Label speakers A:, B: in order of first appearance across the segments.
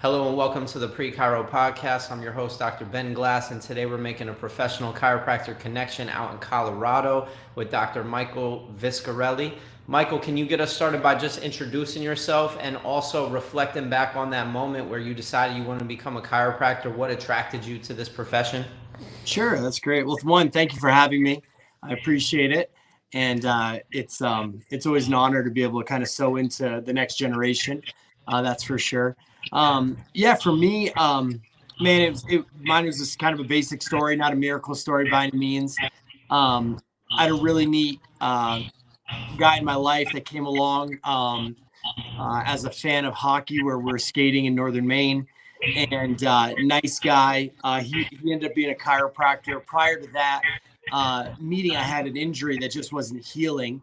A: Hello and welcome to the Pre-Chiro Podcast. I'm your host, Dr. Ben Glass, and today we're making a professional chiropractor connection out in Colorado with Dr. Michael Viscarelli. Michael, can you get us started by just introducing yourself and also reflecting back on that moment where you decided you wanted to become a chiropractor? What attracted you to this profession?
B: Sure, that's great. Well, one, thank you for having me. I appreciate it, and it's always an honor to be able to kind of sew into the next generation. That's for sure. Yeah, for me, man, mine was just kind of a basic story, not a miracle story by any means. I had a really neat guy in my life that came along as a fan of hockey, where we're skating in northern Maine. And nice guy. He ended up being a chiropractor. Prior to that meeting, I had an injury that just wasn't healing,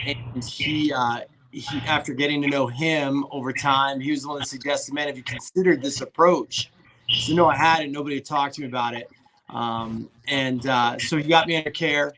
B: and he after getting to know him over time, he was the one that suggested, "Man, have you considered this approach?" So no, I hadn't. Nobody had talked to me about it, so he got me under care.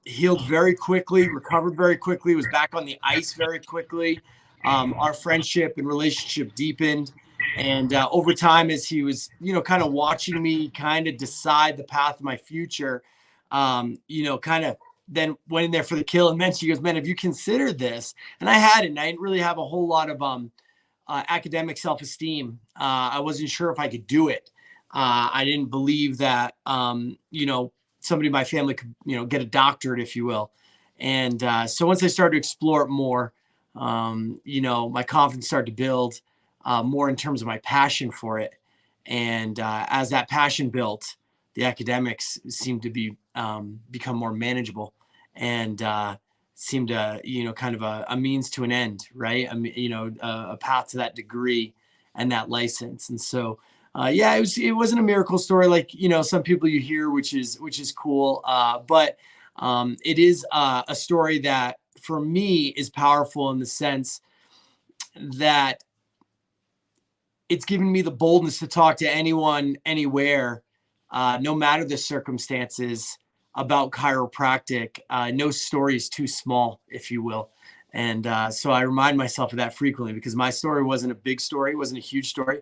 B: Healed very quickly, recovered very quickly, was back on the ice very quickly. Our friendship and relationship deepened. And over time, as he was, kind of watching me kind of decide the path of my future, kind of then went in there for the kill and mentioned, he goes, "Man, have you considered this?" And I hadn't. I didn't really have a whole lot of academic self-esteem. I wasn't sure if I could do it. I didn't believe that, somebody in my family could, get a doctorate, if you will. And so once I started to explore it more, my confidence started to build. More in terms of my passion for it. And as that passion built, the academics seemed to become more manageable and seemed to, kind of a means to an end, right? A path to that degree and that license. And so, it wasn't a miracle story like, some people you hear, which is cool. But it is a story that for me is powerful in the sense that it's given me the boldness to talk to anyone, anywhere, no matter the circumstances, about chiropractic. No story is too small, if you will. And so I remind myself of that frequently, because my story wasn't a big story, wasn't a huge story,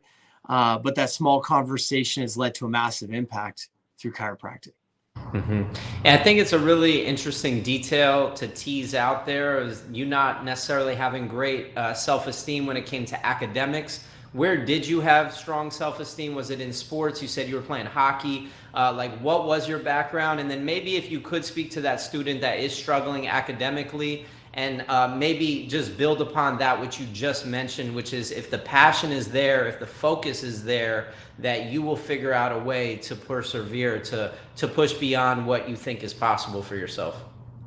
B: but that small conversation has led to a massive impact through chiropractic.
A: Mm-hmm. And I think it's a really interesting detail to tease out there, is you not necessarily having great self-esteem when it came to academics. Where did you have strong self-esteem? Was it in sports? You said you were playing hockey. What was your background? And then maybe if you could speak to that student that is struggling academically, and maybe just build upon that which you just mentioned, which is, if the passion is there, if the focus is there, that you will figure out a way to persevere, to push beyond what you think is possible for yourself.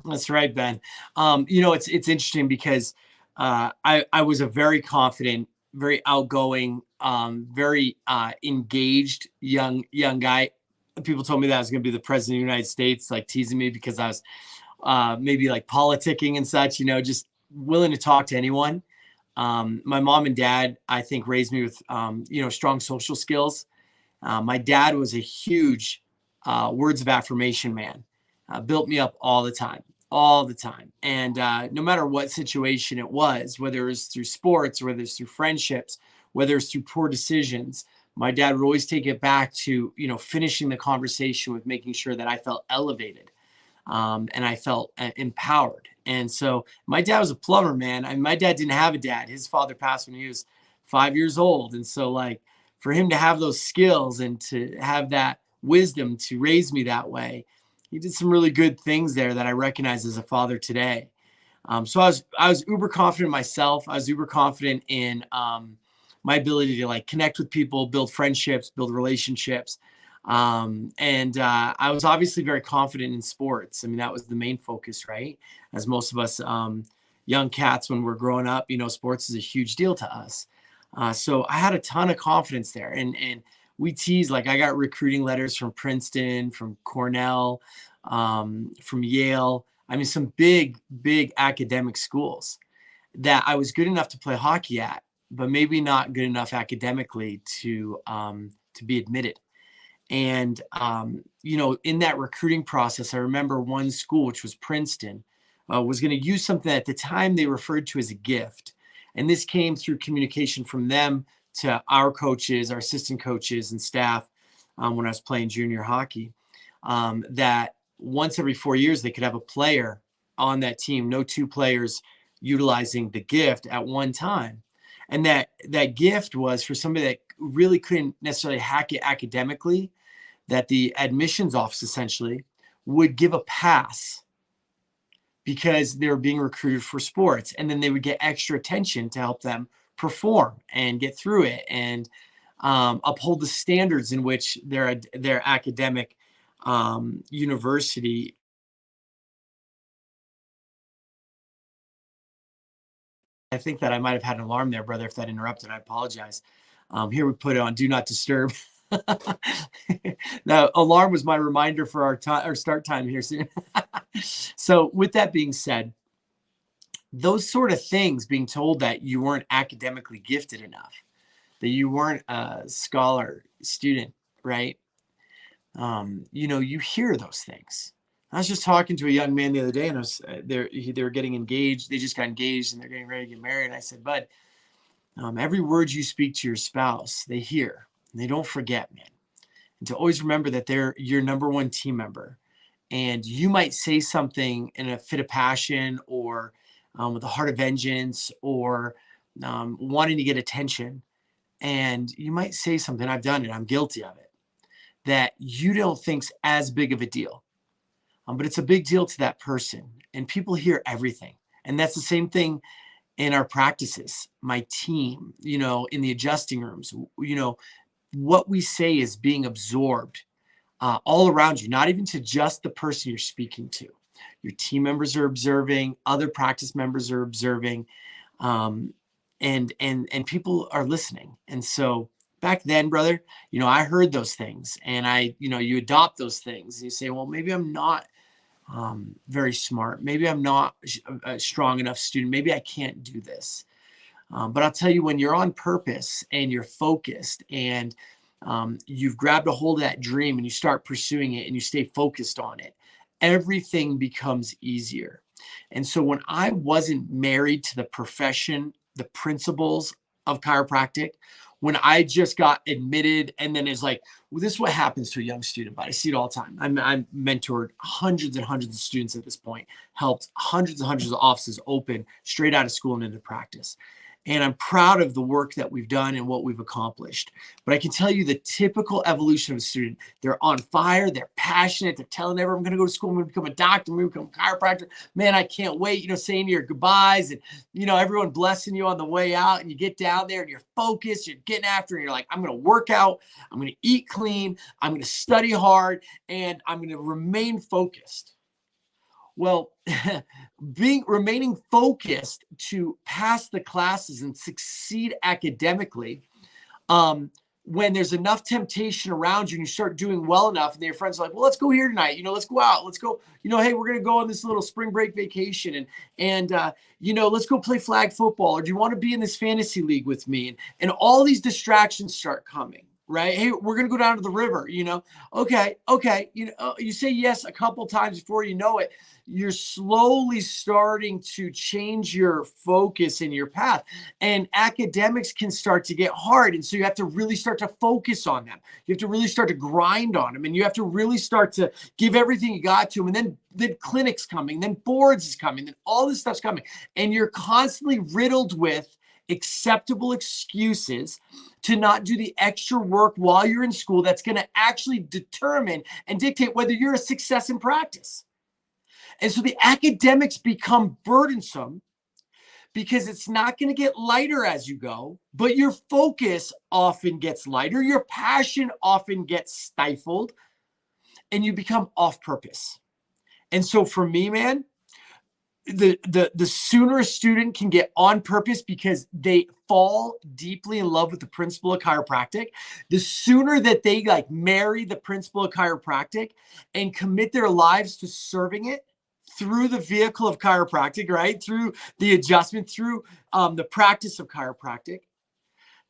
B: That's right, Ben. It's interesting because I was a very confident, very outgoing, very engaged young guy. People told me that I was going to be the president of the United States, like teasing me because I was maybe like politicking and such, just willing to talk to anyone. My mom and dad, I think, raised me with, strong social skills. My dad was a huge words of affirmation man, built me up all the time. And no matter what situation it was, whether it was through sports, or whether it's through friendships, whether it's through poor decisions, my dad would always take it back to, finishing the conversation with making sure that I felt elevated, and I felt empowered. And so my dad was a plumber, man. My dad didn't have a dad. His father passed when he was 5 years old. And so, like, for him to have those skills and to have that wisdom to raise me that way, he did some really good things there that I recognize as a father today. So I was uber confident in myself. I was uber confident in my ability to connect with people, build friendships, build relationships. I was obviously very confident in sports. I mean, that was the main focus, right? As most of us young cats, when we're growing up, sports is a huge deal to us. So I had a ton of confidence there. And we tease, I got recruiting letters from Princeton, from Cornell, from Yale. I mean, some big academic schools that I was good enough to play hockey at, but maybe not good enough academically to be admitted. And, in that recruiting process, I remember one school, which was Princeton, was going to use something at the time they referred to as a gift. And this came through communication from them to our coaches, our assistant coaches and staff when I was playing junior hockey, that once every 4 years they could have a player on that team, no two players utilizing the gift at one time. And that gift was for somebody that really couldn't necessarily hack it academically, that the admissions office essentially would give a pass because they were being recruited for sports. And then they would get extra attention to help them perform and get through it and uphold the standards in which their academic university. I think that I might have had an alarm there, brother. If that interrupted, I apologize. Here we put it on Do Not Disturb. The alarm was my reminder for our start time here soon. So with that being said, those sort of things, being told that you weren't academically gifted enough, that you weren't a scholar student, right? You hear those things. I was just talking to a young man the other day, and they were getting engaged. They just got engaged, and they're getting ready to get married. And I said, "Bud, every word you speak to your spouse, they hear, and they don't forget, man. And to always remember that they're your number one team member. And you might say something in a fit of passion or with a heart of vengeance or wanting to get attention. And you might say something, I've done it, I'm guilty of it, that you don't think's as big of a deal. But it's a big deal to that person. And people hear everything. And that's the same thing in our practices, my team, in the adjusting rooms, what we say is being absorbed all around you, not even to just the person you're speaking to. Your team members are observing, other practice members are observing, and people are listening. And so back then, brother, I heard those things, and you adopt those things. And you say, well, maybe I'm not very smart. Maybe I'm not a strong enough student. Maybe I can't do this. But I'll tell you, when you're on purpose and you're focused and you've grabbed a hold of that dream and you start pursuing it and you stay focused on it, everything becomes easier. And so when I wasn't married to the profession, the principles of chiropractic, when I just got admitted, and then it's like, well, this is what happens to a young student, but I see it all the time. I'm mentored hundreds and hundreds of students at this point, helped hundreds and hundreds of offices open straight out of school and into practice. And I'm proud of the work that we've done and what we've accomplished. But I can tell you the typical evolution of a student, they're on fire, they're passionate, they're telling everyone, I'm going to go to school, I'm going to become a doctor, I'm going to become a chiropractor. Man, I can't wait, saying your goodbyes and, everyone blessing you on the way out. And you get down there and you're focused, you're getting after it, and you're like, I'm going to work out, I'm going to eat clean, I'm going to study hard, and I'm going to remain focused. Well, remaining focused to pass the classes and succeed academically, when there's enough temptation around you and you start doing well enough, and your friends are like, well, let's go here tonight. Let's go out. Let's go, hey, we're going to go on this little spring break vacation and let's go play flag football. Or do you want to be in this fantasy league with me? And all these distractions start coming. Right? Hey, we're going to go down to the river, Okay. You say yes a couple times before you know it. You're slowly starting to change your focus and your path, and academics can start to get hard. And so you have to really start to focus on them. You have to really start to grind on them, and you have to really start to give everything you got to them. And then clinics coming, then boards is coming, then all this stuff's coming. And you're constantly riddled with acceptable excuses to not do the extra work while you're in school that's going to actually determine and dictate whether you're a success in practice. And so the academics become burdensome because it's not going to get lighter as you go, but your focus often gets lighter, your passion often gets stifled, and you become off purpose. And so for me, man, the sooner a student can get on purpose because they fall deeply in love with the principle of chiropractic, the sooner that they marry the principle of chiropractic and commit their lives to serving it through the vehicle of chiropractic, right? Through the adjustment, through the practice of chiropractic,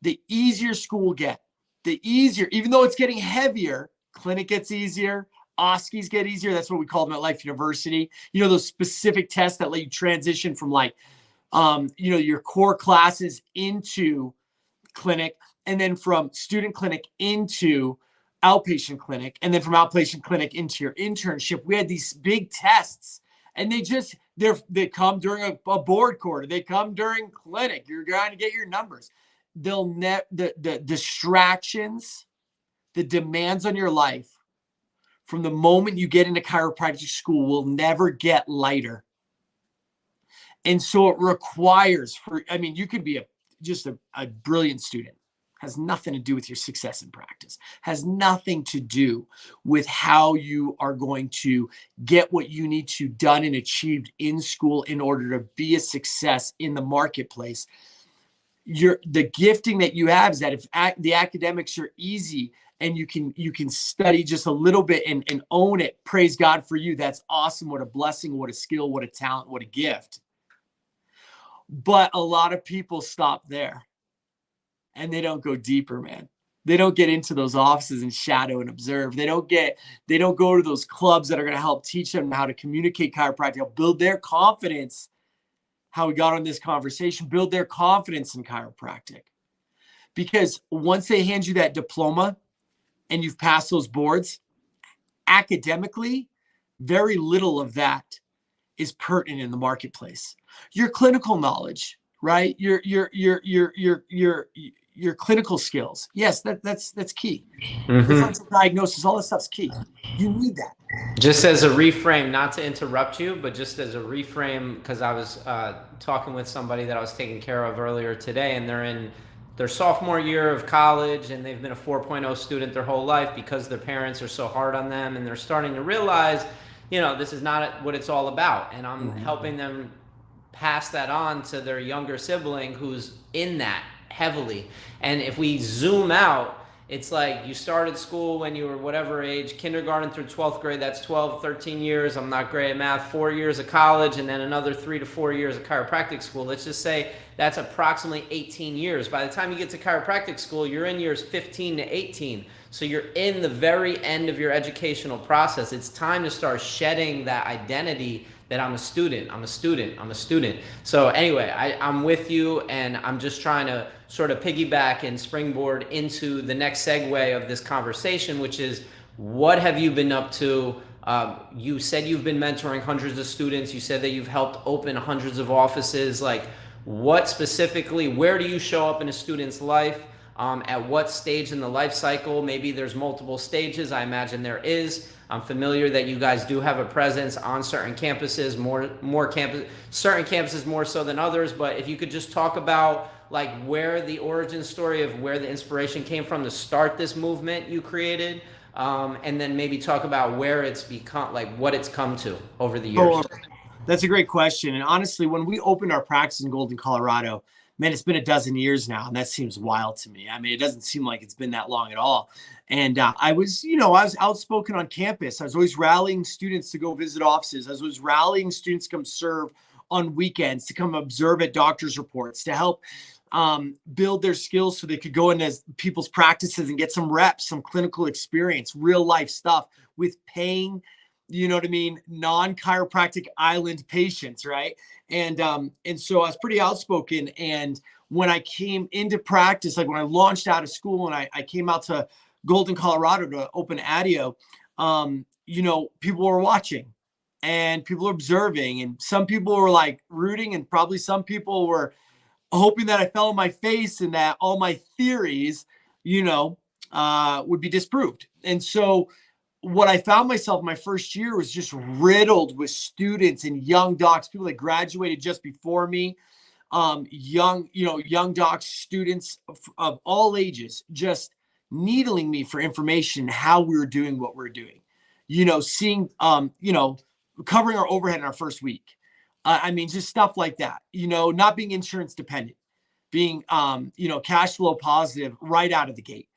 B: the easier school will get. The easier, even though it's getting heavier, clinic gets easier, OSCEs get easier. That's what we call them at Life University. Those specific tests that let you transition from your core classes into clinic, and then from student clinic into outpatient clinic, and then from outpatient clinic into your internship. We had these big tests, and they come during a board quarter. They come during clinic. You're going to get your numbers. The distractions, the demands on your life from the moment you get into chiropractic school will never get lighter. And so it requires you could be just a brilliant student. Has nothing to do with your success in practice. Has nothing to do with how you are going to get what you need to done and achieved in school in order to be a success in the marketplace. The gifting that you have is that if the academics are easy and you can study just a little bit and own it, praise God for you. That's awesome. What a blessing, what a skill, what a talent, what a gift. But a lot of people stop there. And they don't go deeper, man. They don't get into those offices and shadow and observe. They don't go to those clubs that are going to help teach them how to communicate chiropractic, help build their confidence. How we got on this conversation, build their confidence in chiropractic. Because once they hand you that diploma and you've passed those boards, academically, very little of that is pertinent in the marketplace. Your clinical knowledge, right? Your clinical skills. Yes, that's key. Differential diagnosis, all this stuff's key. You need that.
A: Just as a reframe, not to interrupt you, but just as a reframe, because I was talking with somebody that I was taking care of earlier today, and they're in their sophomore year of college, and they've been a 4.0 student their whole life because their parents are so hard on them, and they're starting to realize, this is not what it's all about. And I'm helping them pass that on to their younger sibling who's in that heavily. And if we zoom out, it's like you started school when you were whatever age, kindergarten through 12th grade, that's 12, 13 years. I'm not great at math, 4 years of college, and then another 3 to 4 years of chiropractic school. Let's just say that's approximately 18 years. By the time you get to chiropractic school, you're in years 15 to 18. So you're in the very end of your educational process. It's time to start shedding that identity that I'm a student. So anyway, I'm with you, and I'm just trying to sort of piggyback and springboard into the next segue of this conversation, which is, what have you been up to? You said you've been mentoring hundreds of students. You said that you've helped open hundreds of offices. Like, what specifically, where do you show up in a student's life? At what stage in the life cycle? Maybe there's multiple stages. I imagine there is. I'm familiar that you guys do have a presence on certain campuses, certain campuses more so than others. But if you could just talk about like where the origin story of where the inspiration came from to start this movement you created, and then maybe talk about where it's become, like what it's come to over the years.
B: That's a great question. And honestly, when we opened our practice in Golden, Colorado, man, it's been a dozen years now, and that seems wild to me. I mean, it doesn't seem like it's been that long at all. And I was outspoken on campus. I was always rallying students to go visit offices. I was always rallying students to come serve on weekends, to come observe at doctor's reports, to help build their skills so they could go into people's practices and get some reps, some clinical experience, real life stuff with paying, non-chiropractic island patients, right? And so I was pretty outspoken. And when I came into practice, like when I launched out of school and I came out to Golden, Colorado to open ADIO, people were watching and people were observing, and some people were like rooting, and probably some people were hoping that I fell on my face and that all my theories, would be disproved. And so what I found myself my first year was just riddled with students and young docs, people that graduated just before me, young docs, students of all ages, just needling me for information, how we were doing what we're doing, seeing, covering our overhead in our first week. Just stuff like that, not being insurance dependent, being, cash flow positive right out of the gate.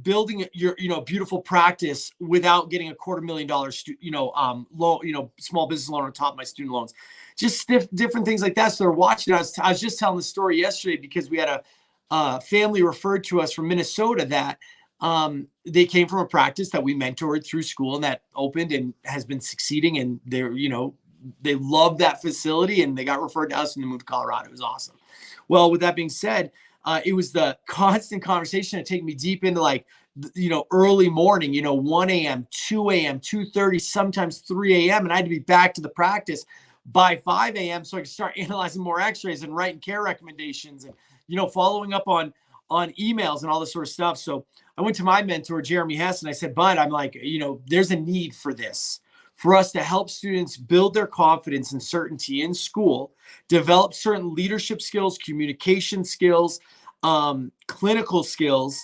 B: Building your, beautiful practice without getting $250,000, loan, small business loan on top of my student loans, just different things like that. So they're watching. I was just telling the story yesterday because we had a family referred to us from Minnesota that, they came from a practice that we mentored through school and that opened and has been succeeding. And they're, they loved that facility and they got referred to us and they moved to Colorado. It was awesome. Well, with that being said, it was the constant conversation that take me deep into like, early morning, 1 a.m., 2 a.m., 2:30, sometimes 3 a.m. And I had to be back to the practice by 5 a.m. so I could start analyzing more x-rays and writing care recommendations and, following up on emails and all this sort of stuff. So I went to my mentor, Jeremy Hess, and I said, Bud, I'm like, there's a need for this, for us to help students build their confidence and certainty in school, develop certain leadership skills, communication skills, clinical skills,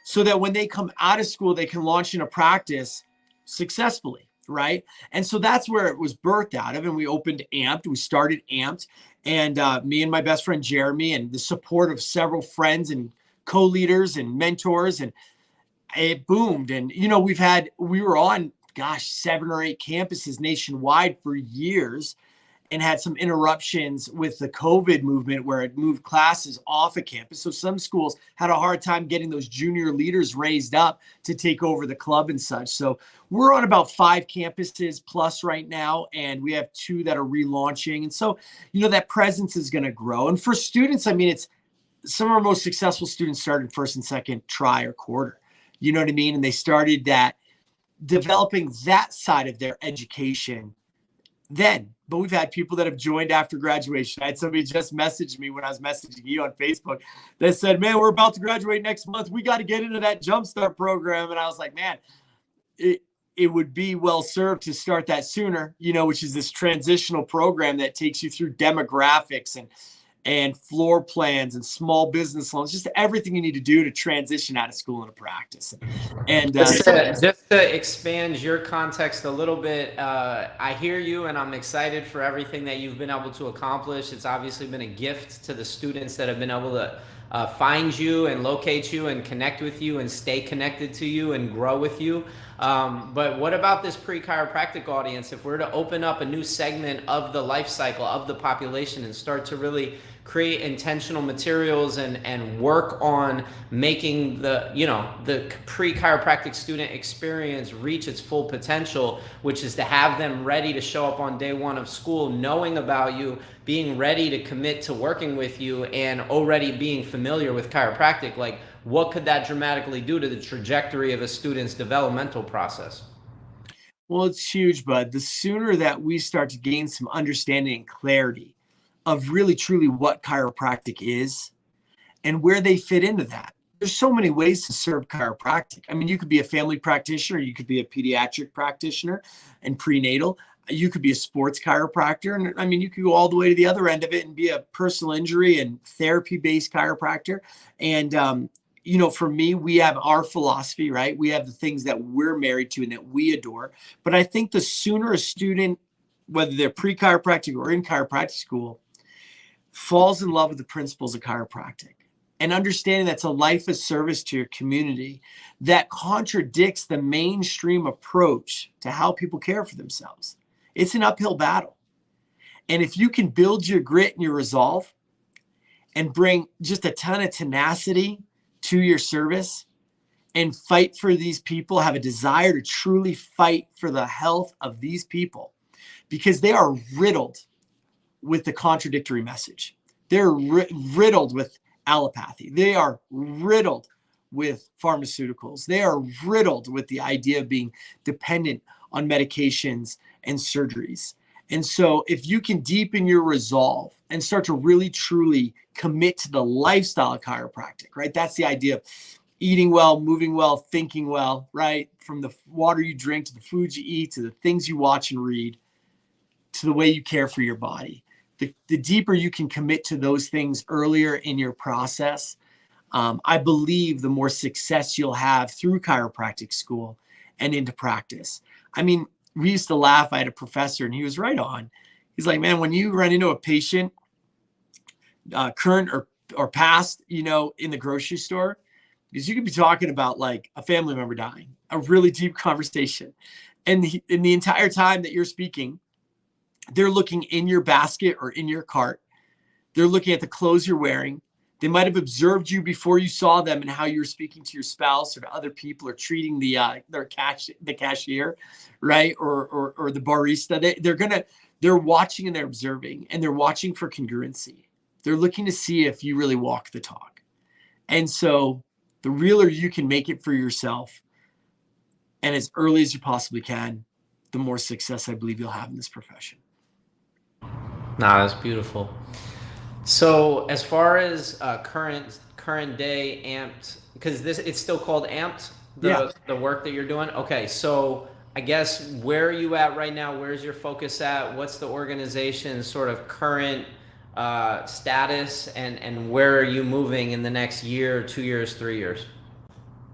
B: so that when they come out of school, they can launch in a practice successfully, right? And so that's where it was birthed out of. And we opened AMPed. We started AMPed. And me and my best friend, Jeremy, and the support of several friends and co-leaders and mentors, and it boomed. And, we were on, 7 or 8 campuses nationwide for years, and had some interruptions with the COVID movement where it moved classes off of campus. So some schools had a hard time getting those junior leaders raised up to take over the club and such. So we're on about 5 campuses plus right now, and we have 2 that are relaunching. And so, that presence is going to grow. And for students, I mean, it's some of our most successful students started first and second try or quarter, you know what I mean? And they started that, developing that side of their education then. But we've had people that have joined after graduation. I had somebody just message me when I was messaging you on Facebook that said, man, we're about to graduate next month. We got to get into that Jumpstart program. And I was like, man, it would be well served to start that sooner, which is this transitional program that takes you through demographics and floor plans and small business loans, just everything you need to do to transition out of school into practice. And
A: just to expand your context a little bit, I hear you, and I'm excited for everything that you've been able to accomplish. It's obviously been a gift to the students that have been able to find you and locate you and connect with you and stay connected to you and grow with you. But what about this pre-chiropractic audience? If we're to open up a new segment of the life cycle of the population and start to really create intentional materials and work on making the pre-chiropractic student experience reach its full potential, which is to have them ready to show up on day 1 of school, knowing about you, being ready to commit to working with you, and already being familiar with chiropractic, like what could that dramatically do to the trajectory of a student's developmental process?
B: Well, it's huge, Bud. The sooner that we start to gain some understanding and clarity of really truly what chiropractic is and where they fit into that. There's so many ways to serve chiropractic. I mean, you could be a family practitioner, you could be a pediatric practitioner and prenatal. You could be a sports chiropractor. And I mean, you could go all the way to the other end of it and be a personal injury and therapy-based chiropractor. And, for me, we have our philosophy, right? We have the things that we're married to and that we adore. But I think the sooner a student, whether they're pre-chiropractic or in chiropractic school, falls in love with the principles of chiropractic and understanding that's a life of service to your community that contradicts the mainstream approach to how people care for themselves. It's an uphill battle. And if you can build your grit and your resolve and bring just a ton of tenacity to your service and fight for these people, have a desire to truly fight for the health of these people, because they are riddled with the contradictory message. They're riddled with allopathy. They are riddled with pharmaceuticals. They are riddled with the idea of being dependent on medications and surgeries. And so if you can deepen your resolve and start to really truly commit to the lifestyle of chiropractic, right? That's the idea of eating well, moving well, thinking well, right? From the water you drink to the food you eat, to the things you watch and read, to the way you care for your body. The deeper you can commit to those things earlier in your process, I believe the more success you'll have through chiropractic school and into practice. I mean, we used to laugh. I had a professor and he was right on. He's like, man, when you run into a patient, current or past, in the grocery store, because you could be talking about like a family member dying, a really deep conversation. And in the entire time that you're speaking, they're looking in your basket or in your cart. They're looking at the clothes you're wearing. They might have observed you before you saw them and how you're speaking to your spouse or to other people or treating the cashier, right? Or the barista. They're watching and they're observing and they're watching for congruency. They're looking to see if you really walk the talk. And so the realer you can make it for yourself, and as early as you possibly can, the more success I believe you'll have in this profession.
A: Nah, that's beautiful. So as far as current day amped, because this it's still called amped,
B: Yeah.
A: the work that you're doing. Okay, so I guess where are you at right now? Where's your focus at? What's the organization's sort of current status, and where are you moving in the next year, 2 years, 3 years?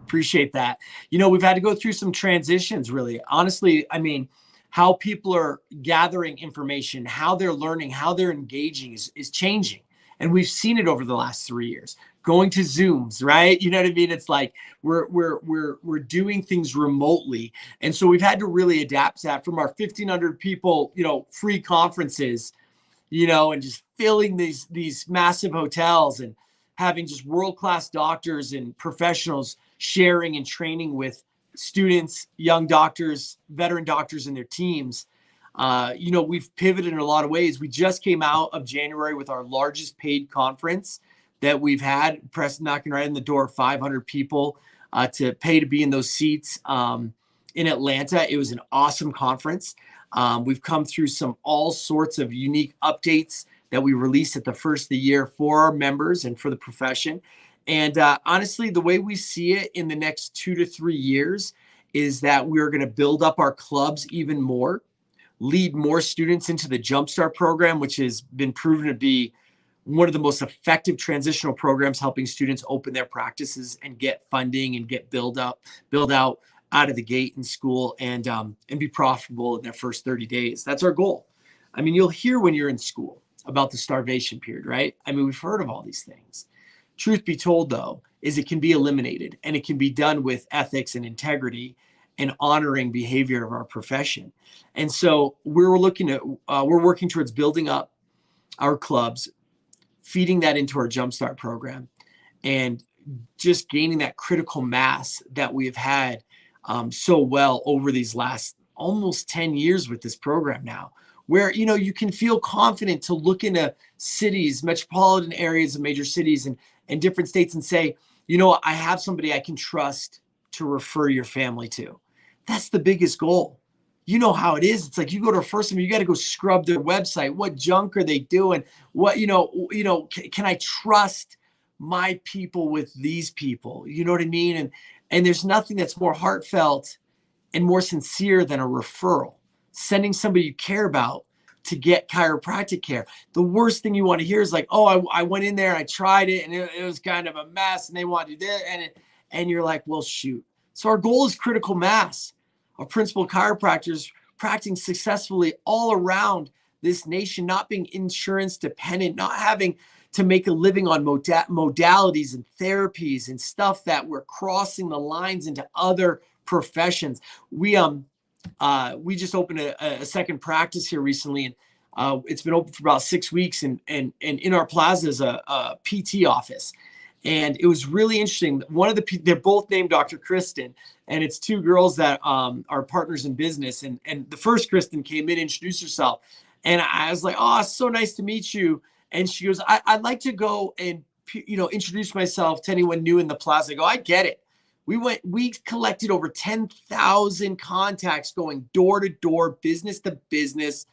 B: Appreciate that. You know, we've had to go through some transitions, really. Honestly, I mean, how people are gathering information, how they're learning, how they're engaging is changing. And we've seen it over the last 3 years. Going to Zooms, right? You know what I mean? It's like we're doing things remotely. And so we've had to really adapt to that from our 1,500 people, you know, free conferences, you know, and just filling these massive hotels and having just world-class doctors and professionals sharing and training with students, young doctors, veteran doctors and their teams. You know, we've pivoted in a lot of ways. We just came out of January with our largest paid conference that we've had, press knocking right in the door, 500 people to pay to be in those seats in Atlanta. It was an awesome conference. We've come through all sorts of unique updates that we released at the first of the year for our members and for the profession. And honestly, the way we see it in the next 2 to 3 years is that we're going to build up our clubs even more, lead more students into the Jumpstart program, which has been proven to be one of the most effective transitional programs, helping students open their practices and get funding and get build out out of the gate in school and be profitable in their first 30 days. That's our goal. I mean, you'll hear when you're in school about the starvation period, right? I mean, we've heard of all these things. Truth be told, though, is it can be eliminated, and it can be done with ethics and integrity and honoring behavior of our profession. And so we're working towards building up our clubs, feeding that into our Jumpstart program, and just gaining that critical mass that we've had so well over these last almost 10 years with this program now, where, you know, you can feel confident to look into cities, metropolitan areas of major cities and different states and say, you know, I have somebody I can trust to refer your family to. That's the biggest goal. You know how it is. It's like you go to a first time, you got to go scrub their website. What junk are they doing? What, can I trust my people with these people? You know what I mean? And there's nothing that's more heartfelt and more sincere than a referral, sending somebody you care about to get chiropractic care. The worst thing you want to hear is like, oh, I went in there and I tried it and it was kind of a mess and they wanted to do it. And you're like, well, shoot. So our goal is critical mass. Our principal chiropractors practicing successfully all around this nation, not being insurance dependent, not having to make a living on modalities and therapies and stuff that we're crossing the lines into other professions. We just opened a second practice here recently, and it's been open for about 6 weeks. And in our plaza is a PT office, and it was really interesting. They're both named Dr. Kristen, and it's two girls that are partners in business. And the first Kristen came in, introduced herself, and I was like, "Oh, it's so nice to meet you." And she goes, "I'd like to go and introduce myself to anyone new in the plaza." I go, "I get it." We collected over 10,000 contacts going door to door, business to business,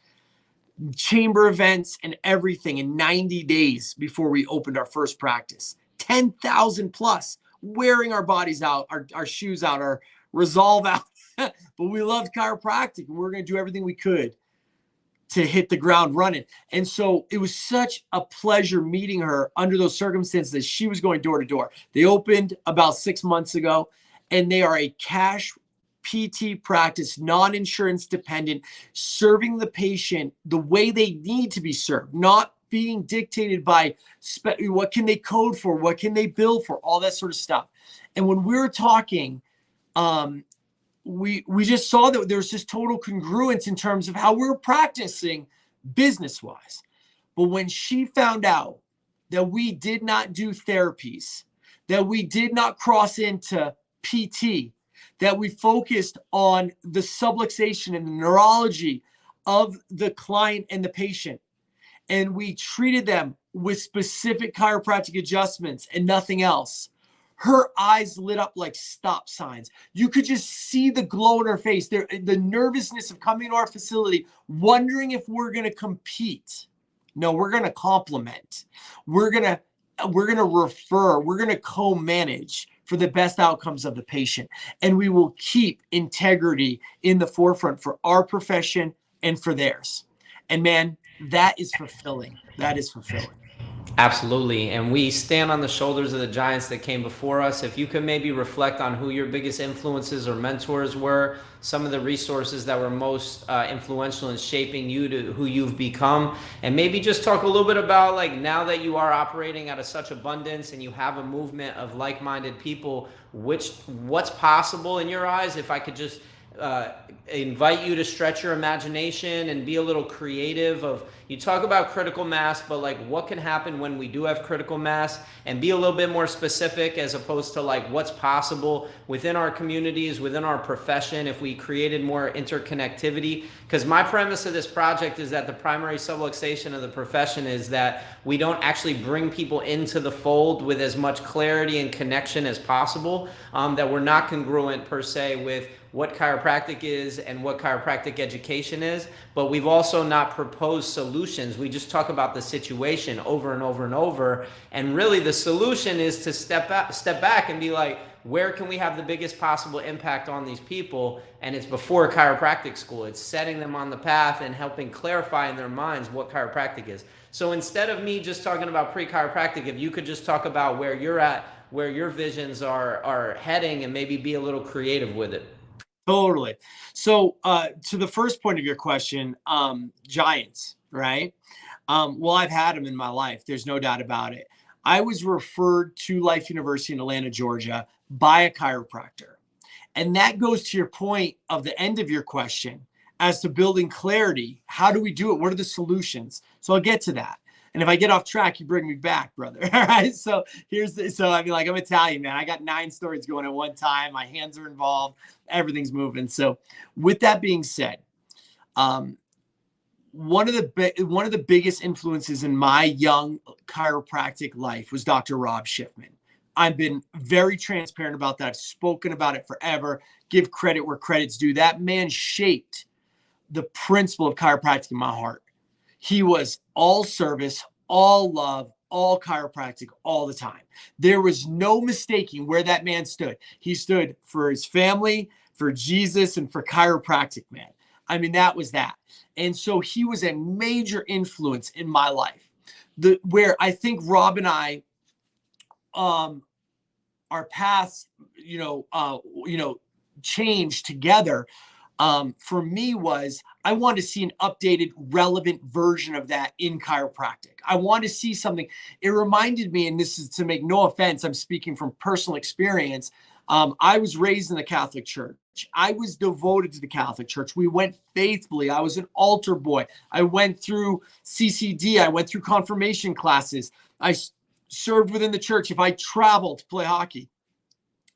B: chamber events and everything in 90 days before we opened our first practice. 10,000 plus, wearing our bodies out, our shoes out, our resolve out. But we loved chiropractic, and we were going to do everything we could to hit the ground running. And so it was such a pleasure meeting her under those circumstances that she was going door to door. They opened about 6 months ago, and they are a cash PT practice, non-insurance dependent, serving the patient the way they need to be served, not being dictated by what can they code for, what can they bill for, all that sort of stuff. And when we were talking, we just saw that there's just total congruence in terms of how we're practicing business-wise. But when she found out that we did not do therapies, that we did not cross into PT, that we focused on the subluxation and the neurology of the client and the patient, and we treated them with specific chiropractic adjustments and nothing else, her eyes lit up like stop signs. You could just see the glow in her face, the nervousness of coming to our facility, wondering if we're going to compete. No, we're going to complement. We're going to refer. We're going to co-manage for the best outcomes of the patient. And we will keep integrity in the forefront for our profession and for theirs. And man, that is fulfilling. That is fulfilling.
A: Absolutely. And we stand on the shoulders of the giants that came before us. If you could maybe reflect on who your biggest influences or mentors were, some of the resources that were most influential in shaping you to who you've become, and maybe just talk a little bit about, like, now that you are operating out of such abundance and you have a movement of like-minded people, what's possible in your eyes? If I could just invite you to stretch your imagination and be a little creative. You talk about critical mass, but like, what can happen when we do have critical mass, and be a little bit more specific as opposed to like what's possible within our communities, within our profession, if we created more interconnectivity. Because my premise of this project is that the primary subluxation of the profession is that we don't actually bring people into the fold with as much clarity and connection as possible, that we're not congruent per se with what chiropractic is and what chiropractic education is, but we've also not proposed solutions. We just talk about the situation over and over and over, and really the solution is to step back and be like, where can we have the biggest possible impact on these people? And it's before chiropractic school. It's setting them on the path and helping clarify in their minds what chiropractic is. So instead of me just talking about pre-chiropractic, if you could just talk about where you're at, where your visions are heading, and maybe be a little creative with it.
B: Totally. So to the first point of your question, giants, right? Well, I've had them in my life. There's no doubt about it. I was referred to Life University in Atlanta, Georgia by a chiropractor. And that goes to your point of the end of your question as to building clarity. How do we do it? What are the solutions? So I'll get to that. And if I get off track, you bring me back, brother. All right. So I mean, like, I'm Italian, man. I got 9 stories going at one time. My hands are involved. Everything's moving. So with that being said, one of the biggest influences in my young chiropractic life was Dr. Rob Schiffman. I've been very transparent about that. I've spoken about it forever. Give credit where credit's due. That man shaped the principle of chiropractic in my heart. He was all service, all love, all chiropractic all the time. There was no mistaking where that man stood. He stood for his family, for Jesus, and for chiropractic, man. I mean, that was that. And so he was a major influence in my life. Where I think Rob and I, our paths, changed together. For me was, I wanted to see an updated, relevant version of that in chiropractic. I wanted to see something. It reminded me, and this is to make no offense, I'm speaking from personal experience. I was raised in the Catholic Church. I was devoted to the Catholic Church. We went faithfully. I was an altar boy. I went through CCD. I went through confirmation classes. I served within the church. If I traveled to play hockey,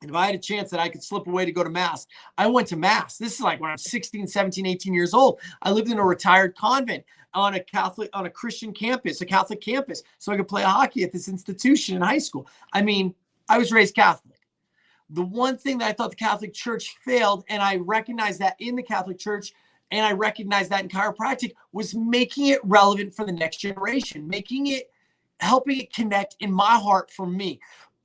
B: and if I had a chance that I could slip away to go to mass, I went to mass. This is like when I'm 16, 17, 18 years old. I lived in a retired convent on a Christian campus, a Catholic campus, so I could play hockey at this institution in high school. I mean, I was raised Catholic. The one thing that I thought the Catholic Church failed, and I recognized that in the Catholic Church, and I recognized that in chiropractic, was making it relevant for the next generation, helping it connect in my heart for me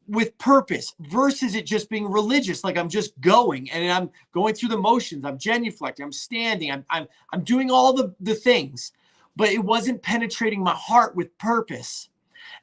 B: with purpose versus it just being religious. Like, I'm just going and I'm going through the motions. I'm genuflecting. I'm standing. I'm doing all the things, but it wasn't penetrating my heart with purpose.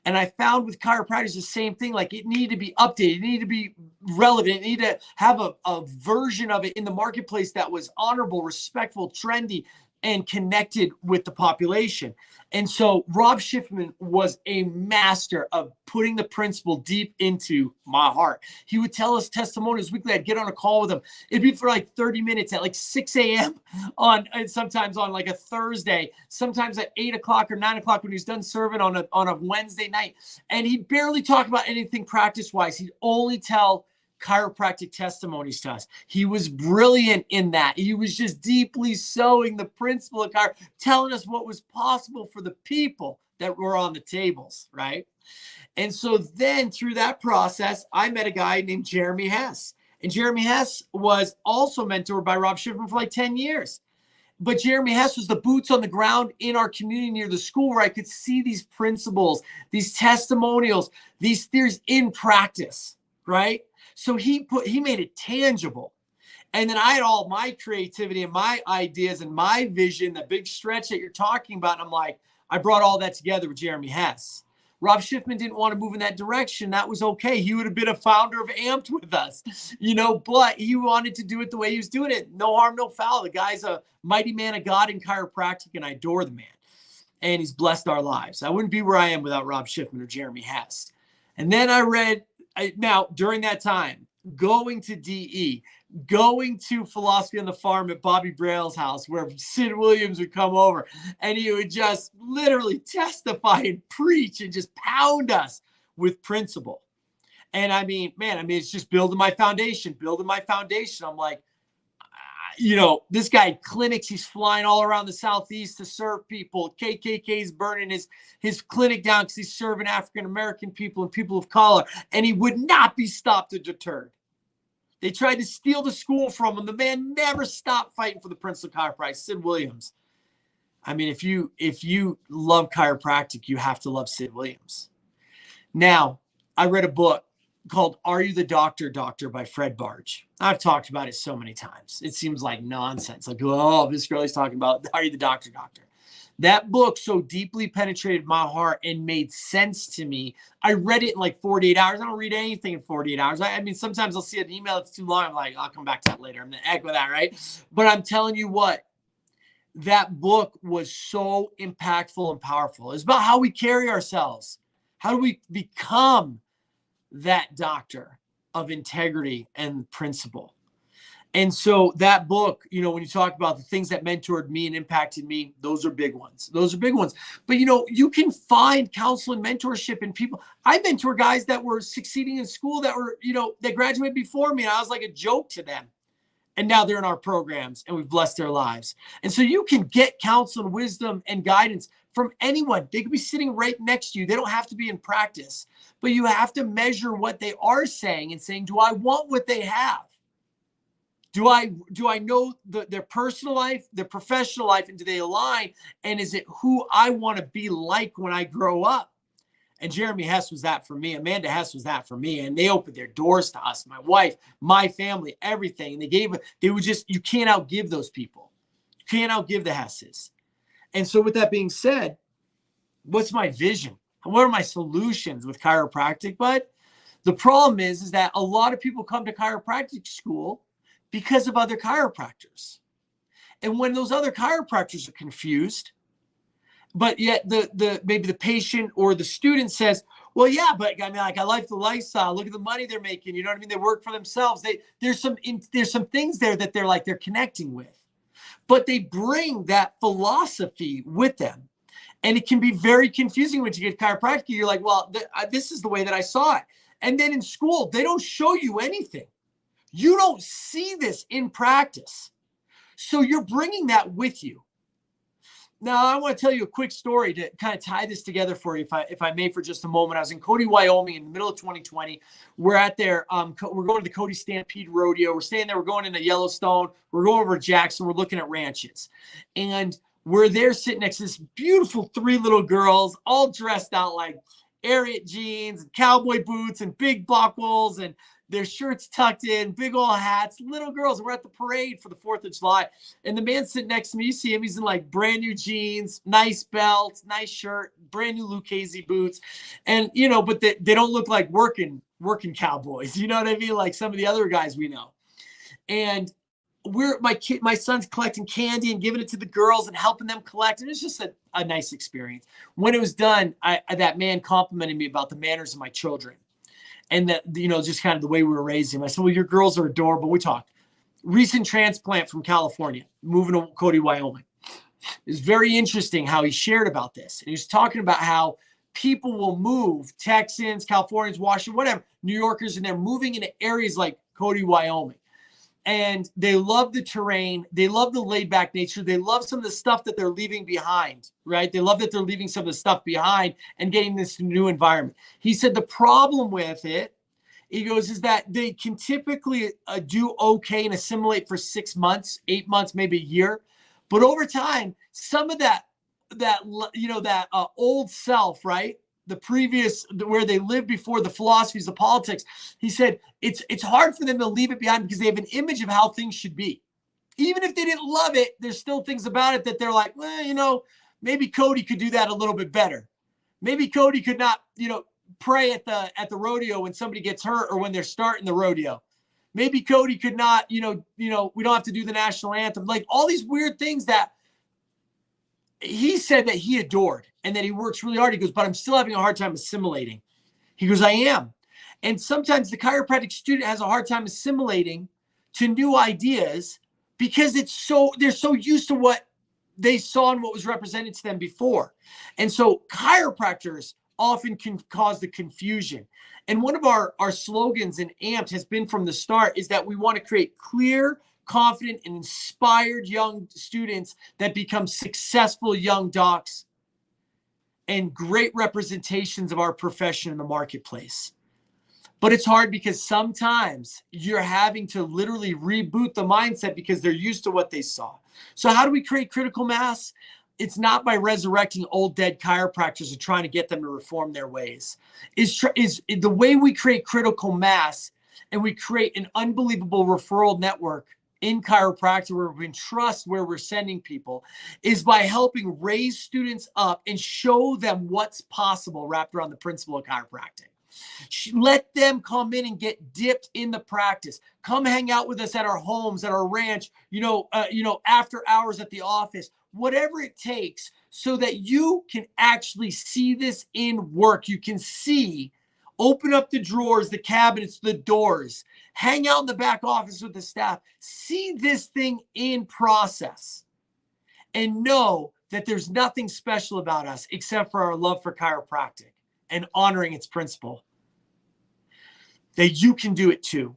B: And I found with chiropractic the same thing. Like, it needed to be updated. It needed to be relevant. It needed to have a version of it in the marketplace that was honorable, respectful, trendy, and connected with the population. And so Rob Schiffman was a master of putting the principle deep into my heart. He would tell us testimonials weekly. I'd get on a call with him. It'd be for like 30 minutes at like 6 a.m. and sometimes on like a Thursday, sometimes at 8 o'clock or 9 o'clock when he was done serving on a Wednesday night. And he'd barely talk about anything practice-wise. He'd only tell chiropractic testimonies to us. He was brilliant in that. He was just deeply sowing the principle of telling us what was possible for the people that were on the tables, right? And so then through that process, I met a guy named Jeremy Hess. And Jeremy Hess was also mentored by Rob Schiffman for like 10 years. But Jeremy Hess was the boots on the ground in our community near the school where I could see these principles, these testimonials, these theories in practice, right? So he made it tangible. And then I had all my creativity and my ideas and my vision, the big stretch that you're talking about. And I'm like, I brought all that together with Jeremy Hess. Rob Schiffman didn't want to move in that direction. That was okay. He would have been a founder of Amped with us, but he wanted to do it the way he was doing it. No harm, no foul. The guy's a mighty man of God in chiropractic, and I adore the man. And he's blessed our lives. I wouldn't be where I am without Rob Schiffman or Jeremy Hess. And then I read, now during that time, going to DE, going to Philosophy on the Farm at Bobby Braille's house where Sid Williams would come over and he would just literally testify and preach and just pound us with principle. And it's just building my foundation. I'm like, this guy had clinics. He's flying all around the Southeast to serve people. KKK's burning his clinic down because he's serving African-American people and people of color. And he would not be stopped or deterred. They tried to steal the school from him. The man never stopped fighting for the principle of chiropractic. Sid Williams. I mean, if you love chiropractic, you have to love Sid Williams. Now, I read a book called Are You the Doctor, Doctor by Fred Barge. I've talked about it so many times. It seems like nonsense. Like, oh, Viscarelli's talking about Are You the Doctor, Doctor? That book so deeply penetrated my heart and made sense to me. I read it in like 48 hours. I don't read anything in 48 hours. I mean, sometimes I'll see an email that's too long. I'm like, I'll come back to that later. I'm going to echo that, right? But I'm telling you what, that book was so impactful and powerful. It's about how we carry ourselves. How do we become that doctor of integrity and principle? And so that book, when you talk about the things that mentored me and impacted me, those are big ones. But, you can find counsel and mentorship in people. I mentor guys that were succeeding in school that were, that graduated before me. And I was like a joke to them. And now they're in our programs and we've blessed their lives. And so you can get counsel and wisdom and guidance from anyone. They could be sitting right next to you. They don't have to be in practice, but you have to measure what they are saying and saying, do I want what they have? Do I know their personal life, their professional life, and do they align? And is it who I want to be like when I grow up? And Jeremy Hess was that for me. Amanda Hess was that for me. And they opened their doors to us, my wife, my family, everything. And you can't outgive those people. You can't outgive the Hesses. And so with that being said, what's my vision? What are my solutions with chiropractic? But the problem is that a lot of people come to chiropractic school because of other chiropractors. And when those other chiropractors are confused, but yet maybe the patient or the student says, well, yeah, but I like the lifestyle. Look at the money they're making. You know what I mean? They work for themselves. There's some things there that they're connecting with, but they bring that philosophy with them. And it can be very confusing when you get chiropractic. You're like, well, this is the way that I saw it. And then in school, they don't show you anything. You don't see this in practice. So you're bringing that with you. Now, I want to tell you a quick story to kind of tie this together for you, if I may, for just a moment. I was in Cody, Wyoming in the middle of 2020. We're at there. We're going to the Cody Stampede Rodeo. We're staying there. We're going into Yellowstone. We're going over to Jackson. We're looking at ranches. And we're there sitting next to this beautiful 3 little girls, all dressed out like Ariat jeans and cowboy boots and big buckles and their shirts tucked in, big old hats, little girls. We're at the parade for the 4th of July. And the man sitting next to me, you see him, he's in like brand new jeans, nice belt, nice shirt, brand new Lucchese boots. And, but they don't look like working cowboys. You know what I mean? Like some of the other guys we know. And my son's collecting candy and giving it to the girls and helping them collect. And it's just a nice experience. When it was done, that man complimented me about the manners of my children. And that, just kind of the way we were raising them. I said, well, your girls are adorable. We talked. Recent transplant from California, moving to Cody, Wyoming. It's very interesting how he shared about this. And he was talking about how people will move, Texans, Californians, Washington, whatever, New Yorkers, and they're moving into areas like Cody, Wyoming. and they love the terrain. They love the laid back nature. They love some of the stuff that they're leaving behind, right? They love that they're leaving some of the stuff behind and getting this new environment. He said the problem with it, he goes, is that they can typically do okay and assimilate for 6 months, 8 months, maybe a year. But over time, some of that old self, right? The previous, where they lived before, the philosophies, the politics, he said it's hard for them to leave it behind because they have an image of how things should be. Even if they didn't love it, there's still things about it that they're like, well, maybe Cody could do that a little bit better. Maybe Cody could not, pray at the rodeo when somebody gets hurt or when they're starting the rodeo. Maybe Cody could not, we don't have to do the national anthem. Like all these weird things that he said that he adored and that he works really hard. He goes, but I'm still having a hard time assimilating. He goes, I am. And sometimes the chiropractic student has a hard time assimilating to new ideas because they're so used to what they saw and what was represented to them before. And so chiropractors often can cause the confusion. And one of our slogans in AMPed has been from the start is that we want to create clear, confident, and inspired young students that become successful young docs and great representations of our profession in the marketplace. But it's hard because sometimes you're having to literally reboot the mindset because they're used to what they saw. So how do we create critical mass? It's not by resurrecting old dead chiropractors and trying to get them to reform their ways. Is the way we create critical mass and we create an unbelievable referral network in chiropractic where we can trust where we're sending people is by helping raise students up and show them what's possible wrapped around the principle of chiropractic. Let them come in and get dipped in the practice. Come hang out with us at our homes, at our ranch, after hours at the office, whatever it takes so that you can actually see this in work. You can see, open up the drawers, the cabinets, the doors, hang out in the back office with the staff, see this thing in process and know that there's nothing special about us except for our love for chiropractic and honoring its principle, that you can do it too.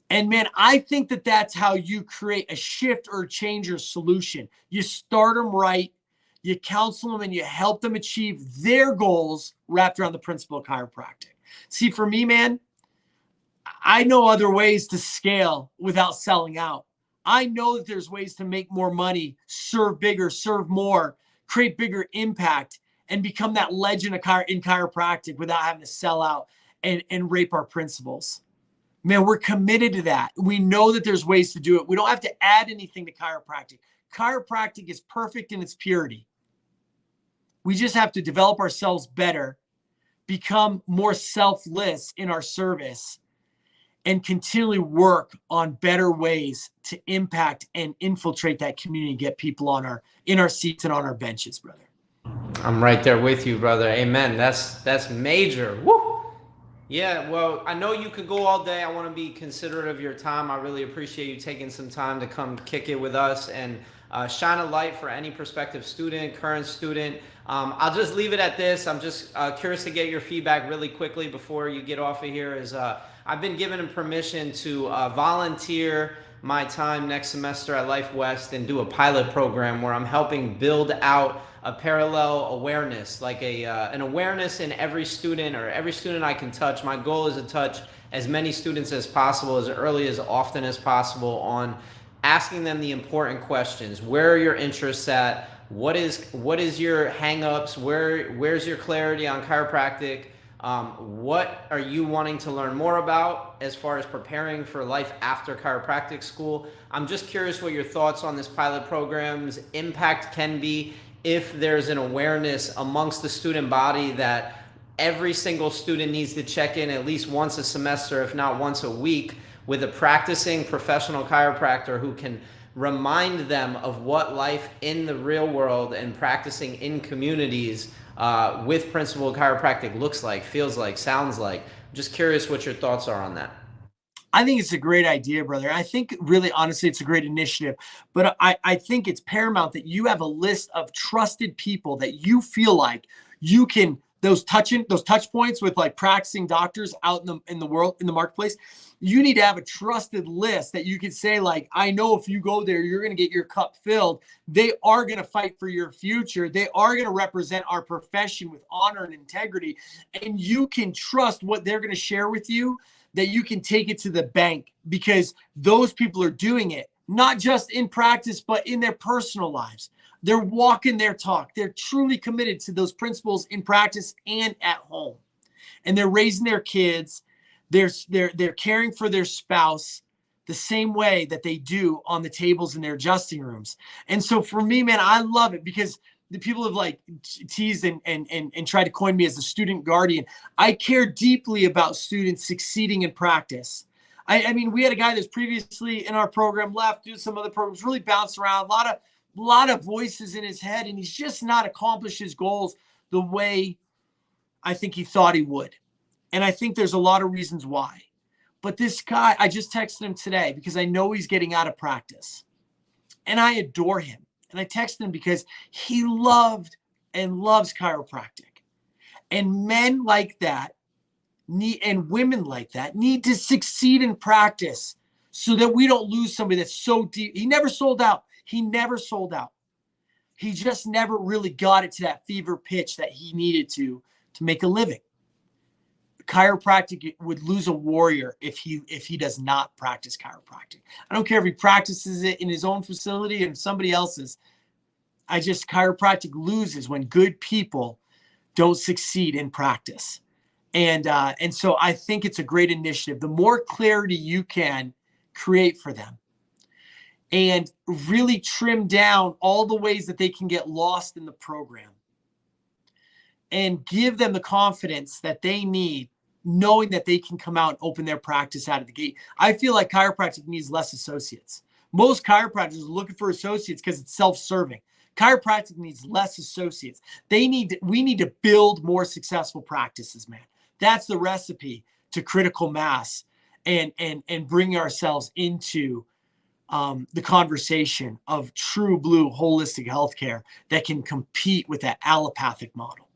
B: And man, I think that that's how you create a shift or change or solution. You start them right, you counsel them, and you help them achieve their goals wrapped around the principle of chiropractic. See, for me, man, I know other ways to scale without selling out. I know that there's ways to make more money, serve bigger, serve more, create bigger impact, and become that legend in chiropractic without having to sell out and rape our principles. Man, we're committed to that. We know that there's ways to do it. We don't have to add anything to chiropractic. Chiropractic is perfect in its purity. We just have to develop ourselves better, become more selfless in our service, and continually work on better ways to impact and infiltrate that community and get people in our seats and on our benches, brother.
A: I'm right there with you, brother. Amen. That's major. Woo! Yeah, well, I know you could go all day. I want to be considerate of your time. I really appreciate you taking some time to come kick it with us and shine a light for any prospective student, current student. I'll just leave it at this. I'm just curious to get your feedback really quickly before you get off of here. I've been given permission to volunteer my time next semester at Life West and do a pilot program where I'm helping build out a parallel awareness, like an awareness in every student or every student I can touch. My goal is to touch as many students as possible, as early, as often as possible, on asking them the important questions. Where are your interests at? What is your hang-ups? Where's your clarity on chiropractic? What are you wanting to learn more about as far as preparing for life after chiropractic school? I'm just curious what your thoughts on this pilot program's impact can be if there's an awareness amongst the student body that every single student needs to check in at least once a semester, if not once a week, with a practicing professional chiropractor who can remind them of what life in the real world and practicing in communities with principled chiropractic looks like, feels like, sounds like. I'm just curious what your thoughts are on that.
B: I think it's a great idea, brother. I think really, honestly, it's a great initiative. But I think it's paramount that you have a list of trusted people that you feel like you can those touch points with like practicing doctors out in the world, in the marketplace, you need to have a trusted list that you can say, like, I know if you go there, you're going to get your cup filled. They are going to fight for your future. They are going to represent our profession with honor and integrity. And you can trust what they're going to share with you, that you can take it to the bank, because those people are doing it, not just in practice, but in their personal lives. They're walking their talk. They're truly committed to those principles in practice and at home. And they're raising their kids. They're caring for their spouse the same way that they do on the tables in their adjusting rooms. And so for me, man, I love it, because the people have like teased and tried to coin me as a student guardian. I care deeply about students succeeding in practice. I mean, we had a guy that's previously in our program left, do some other programs, really bounced around, a lot of voices in his head, and he's just not accomplished his goals the way I think he thought he would. And I think there's a lot of reasons why. But this guy, I just texted him today because I know he's getting out of practice. And I adore him. And I texted him because he loved and loves chiropractic. And men like that and women like that need to succeed in practice, so that we don't lose somebody that's so deep. He never sold out. He never sold out. He just never really got it to that fever pitch that he needed to make a living. Chiropractic would lose a warrior if he does not practice chiropractic. I don't care if he practices it in his own facility and somebody else's. Chiropractic loses when good people don't succeed in practice. And so I think it's a great initiative. The more clarity you can create for them, and really trim down all the ways that they can get lost in the program, and give them the confidence that they need, knowing that they can come out and open their practice out of the gate. I feel like chiropractic needs less associates. Most chiropractors are looking for associates because it's self-serving. Chiropractic needs less associates. We need to build more successful practices, man. That's the recipe to critical mass and bring ourselves into the conversation of true blue holistic healthcare that can compete with that allopathic model.